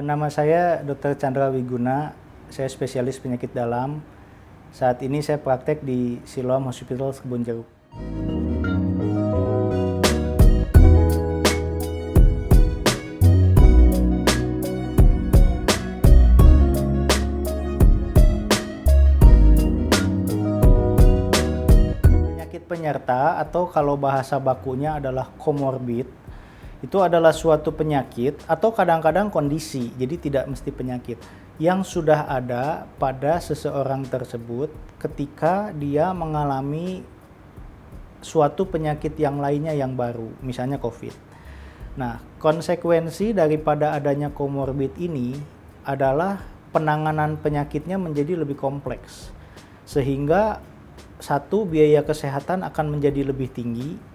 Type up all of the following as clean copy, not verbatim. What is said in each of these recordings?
Nama saya Dr. Chandra Wiguna, saya spesialis penyakit dalam. Saat ini saya praktek di Siloam Hospital Kebun Jeruk. Penyakit penyerta atau kalau bahasa bakunya adalah komorbid, itu adalah suatu penyakit atau kadang-kadang kondisi, jadi tidak mesti penyakit, yang sudah ada pada seseorang tersebut ketika dia mengalami suatu penyakit yang lainnya yang baru, misalnya COVID. Nah, konsekuensi daripada adanya komorbid ini adalah penanganan penyakitnya menjadi lebih kompleks, sehingga satu, biaya kesehatan akan menjadi lebih tinggi.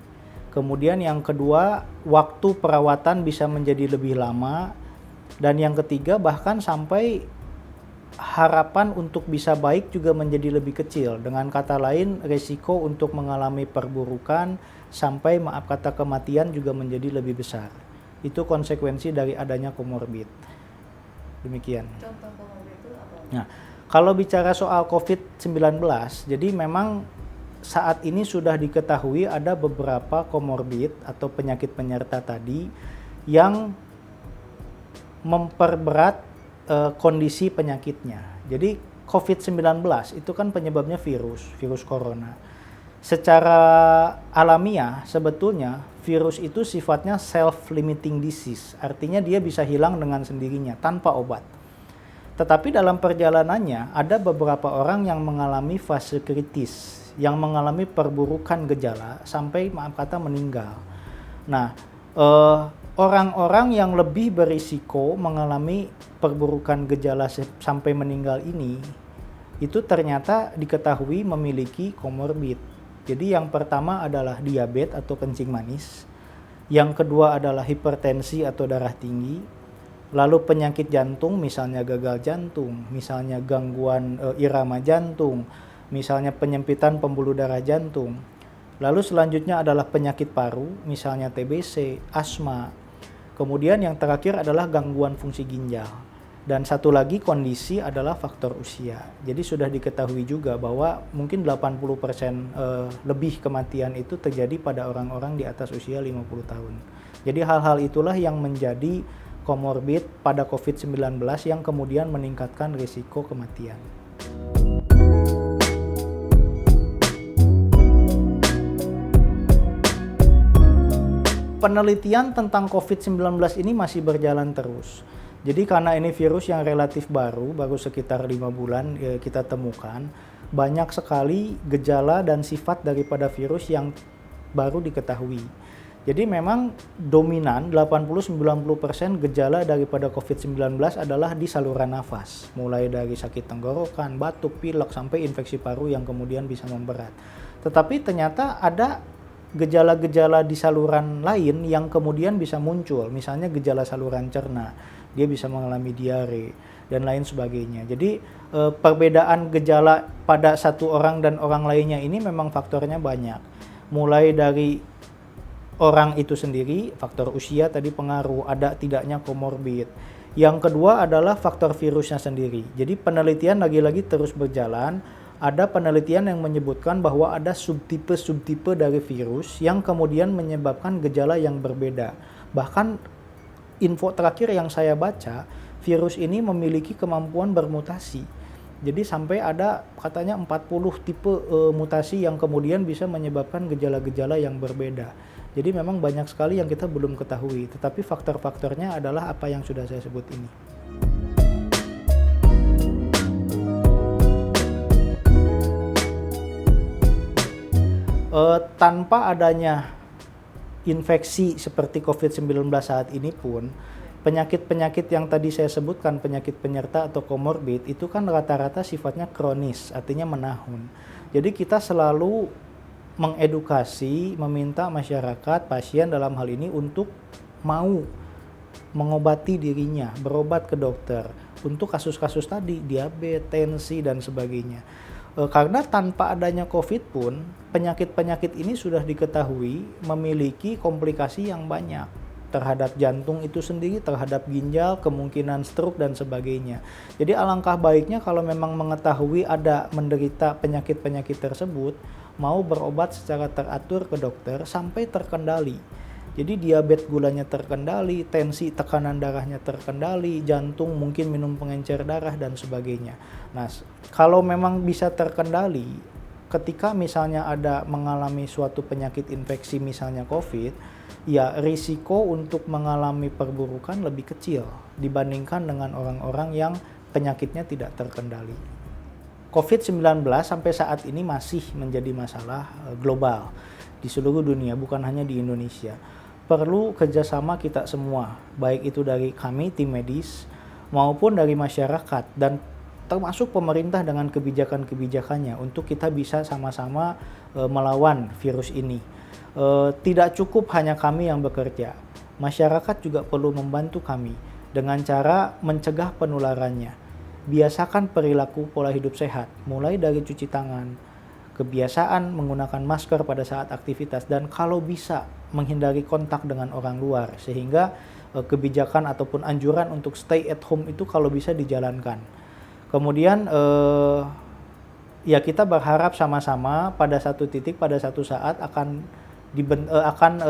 Kemudian yang kedua, waktu perawatan bisa menjadi lebih lama. Dan yang ketiga, bahkan sampai harapan untuk bisa baik juga menjadi lebih kecil. Dengan kata lain, risiko untuk mengalami perburukan sampai maaf kata kematian juga menjadi lebih besar. Itu konsekuensi dari adanya komorbid. Demikian. Contoh komorbid itu apa? Nah, kalau bicara soal COVID-19, jadi memang saat ini sudah diketahui ada beberapa komorbid atau penyakit penyerta tadi yang memperberat kondisi penyakitnya. Jadi COVID-19 itu kan penyebabnya virus corona. Secara alamiah sebetulnya virus itu sifatnya self-limiting disease, artinya dia bisa hilang dengan sendirinya tanpa obat. Tetapi dalam perjalanannya ada beberapa orang yang mengalami fase kritis, yang mengalami perburukan gejala sampai maaf kata meninggal. Nah, orang-orang yang lebih berisiko mengalami perburukan gejala sampai meninggal ini, itu ternyata diketahui memiliki komorbid. Jadi yang pertama adalah diabetes atau kencing manis, yang kedua adalah hipertensi atau darah tinggi, lalu penyakit jantung misalnya gagal jantung, misalnya gangguan irama jantung, misalnya penyempitan pembuluh darah jantung. Lalu selanjutnya adalah penyakit paru, misalnya TBC, asma. Kemudian yang terakhir adalah gangguan fungsi ginjal. Dan satu lagi kondisi adalah faktor usia. Jadi sudah diketahui juga bahwa mungkin 80% lebih kematian itu terjadi pada orang-orang di atas usia 50 tahun. Jadi hal-hal itulah yang menjadi komorbid pada COVID-19 yang kemudian meningkatkan risiko kematian. Penelitian tentang COVID-19 ini masih berjalan terus. Jadi karena ini virus yang relatif baru sekitar 5 bulan kita temukan, banyak sekali gejala dan sifat daripada virus yang baru diketahui. Jadi memang dominan 80-90% gejala daripada COVID-19 adalah di saluran nafas. Mulai dari sakit tenggorokan, batuk, pilek, sampai infeksi paru yang kemudian bisa memberat. Tetapi ternyata ada gejala-gejala di saluran lain yang kemudian bisa muncul. Misalnya gejala saluran cerna, dia bisa mengalami diare, dan lain sebagainya. Jadi perbedaan gejala pada satu orang dan orang lainnya ini memang faktornya banyak. Mulai dari orang itu sendiri, faktor usia tadi pengaruh, ada tidaknya komorbid. Yang kedua adalah faktor virusnya sendiri. Jadi penelitian lagi-lagi terus berjalan. Ada penelitian yang menyebutkan bahwa ada subtipe-subtipe dari virus yang kemudian menyebabkan gejala yang berbeda. Bahkan info terakhir yang saya baca, virus ini memiliki kemampuan bermutasi. Jadi sampai ada katanya 40 tipe mutasi yang kemudian bisa menyebabkan gejala-gejala yang berbeda. Jadi memang banyak sekali yang kita belum ketahui, tetapi faktor-faktornya adalah apa yang sudah saya sebut ini. Tanpa adanya infeksi seperti COVID-19 saat ini pun, penyakit-penyakit yang tadi saya sebutkan, penyakit penyerta atau komorbid, itu kan rata-rata sifatnya kronis, artinya menahun. Jadi kita selalu mengedukasi, meminta masyarakat, pasien dalam hal ini untuk mau mengobati dirinya, berobat ke dokter untuk kasus-kasus tadi, diabetes, tensi, dan sebagainya. Karena tanpa adanya COVID pun, penyakit-penyakit ini sudah diketahui memiliki komplikasi yang banyak. terhadap jantung itu sendiri, terhadap ginjal, kemungkinan stroke dan sebagainya. Jadi alangkah baiknya kalau memang mengetahui ada menderita penyakit-penyakit tersebut, mau berobat secara teratur ke dokter sampai terkendali. Jadi diabetes gulanya terkendali, tensi tekanan darahnya terkendali, jantung mungkin minum pengencer darah dan sebagainya. Nah, kalau memang bisa terkendali, ketika misalnya ada mengalami suatu penyakit infeksi misalnya COVID, ya risiko untuk mengalami perburukan lebih kecil dibandingkan dengan orang-orang yang penyakitnya tidak terkendali. COVID-19 sampai saat ini masih menjadi masalah global di seluruh dunia, bukan hanya di Indonesia. Perlu kerjasama kita semua, baik itu dari kami tim medis maupun dari masyarakat dan termasuk pemerintah dengan kebijakan-kebijakannya untuk kita bisa sama-sama melawan virus ini. Tidak cukup hanya kami yang bekerja, masyarakat juga perlu membantu kami dengan cara mencegah penularannya. Biasakan perilaku pola hidup sehat, mulai dari cuci tangan, kebiasaan menggunakan masker pada saat aktivitas, dan kalau bisa menghindari kontak dengan orang luar, sehingga kebijakan ataupun anjuran untuk stay at home itu kalau bisa dijalankan. Kemudian ya kita berharap sama-sama pada satu titik, pada satu saat akan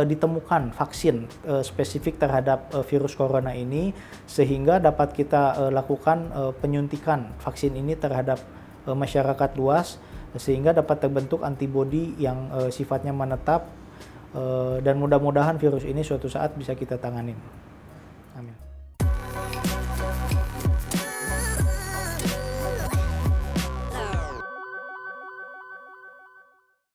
ditemukan vaksin spesifik terhadap virus corona ini, sehingga dapat kita lakukan penyuntikan vaksin ini terhadap masyarakat luas, sehingga dapat terbentuk antibodi yang sifatnya menetap, dan mudah-mudahan virus ini suatu saat bisa kita tanganin.